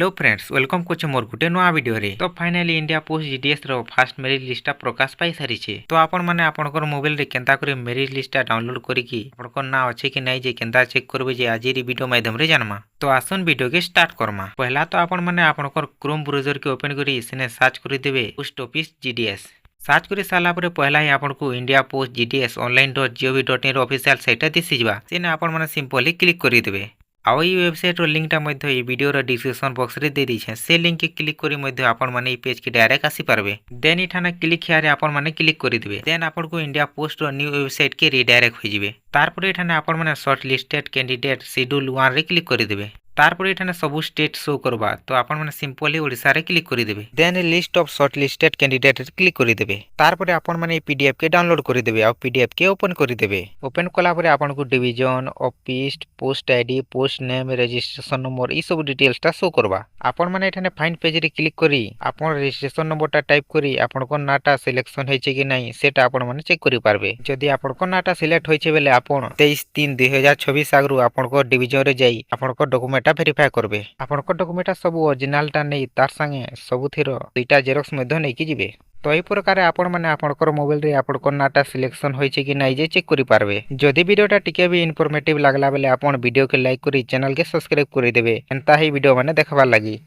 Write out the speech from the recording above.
Hello friends welcome करछे मोर गुटे नया video रे। तो फाइनली इंडिया पोस्ट जीडीएस रो फास्ट मेरिट लिस्ट प्रकाश पाई सारी छे। तो आपण माने आपनकर मोबाइल रे केनता करे मेरिट लिस्ट डाउनलोड करिकी आपनकर ना अच्छे कि नै जे केनता चेक करबे जे आज री वीडियो माध्यम रे जानमा। तो आसन वीडियो के स्टार्ट करमा। पहला तो आपण माने आपनकर क्रोम ब्राउजर के ओपन करी सेने सर्च करि देबे पोस्ट ऑफिस जीडीएस। सर्च करी साला परे पहला ही आपनको India post GDS online.gov.in official site दिसिजबा। सेने आपण माने सिंपली क्लिक करि देबे। आउ ये वेबसाइट रो लिंक टा मध्य ये वीडियो रो डिस्क्रिप्शन बॉक्स रे दे दीछे। से लिंक के क्लिक करी मध्य आपण माने ई पेज के डायरेक्ट आसी पारबे। देन इठाना क्लिक हियर आपण माने क्लिक करि देबे। देन आपण को इंडिया पोस्ट रो न्यू वेबसाइट के रिडायरेक्ट हो जिवे। तार पर इठाने आपण माने शॉर्ट लिस्टेड कैंडिडेट शेड्यूल 1 रे क्लिक करि देबे। तार पर इठाने सब स्टेट शो करबा। तो आपण माने सिंपली ओडिसा रे क्लिक करि देबे। Then list of short listed candidate रे क्लिक करि देबे। तार पर आपण माने पीडीएफ के डाउनलोड करि देबे। आ पीडीएफ के ओपन करि देबे। ओपन कला पर आपण को division office post ID post name registration number ई सब डिटेल्स टा शो करबा। आपण माने एठाने फाइंड पेज रे क्लिक करी आपण रजिस्ट्रेशन नंबर टा टाइप करी आपण को नाटा सिलेक्शन होइचे कि नै सेटा आपण माने चेक करि पारबे। जदि आपण को नाटा सिलेक्ट होइचे बेले आपण 23/3/2026 आगरु आपण को डिवीजन रे जाई आपण को डॉक्यूमेंट टा वेरीफाई करबे। आपण को डॉक्यूमेंट सब ओरिजिनल टा नै तार संगे सबुथिरो दुईटा जेरॉक्स मध्ये नै कि जिवे। तो यही प्रकार आपण माने आपनकर मोबाइल रे आपण को नाटा सिलेक्शन होइचे कि नै जे चेक करि पारबे। जदि वीडियोटा टिके भी इन्फॉर्मेटिव लागला बेले आपण वीडियो के लाइक करी चैनल के सब्सक्राइब करि देबे। एंता ही वीडियो माने देखबार लागि।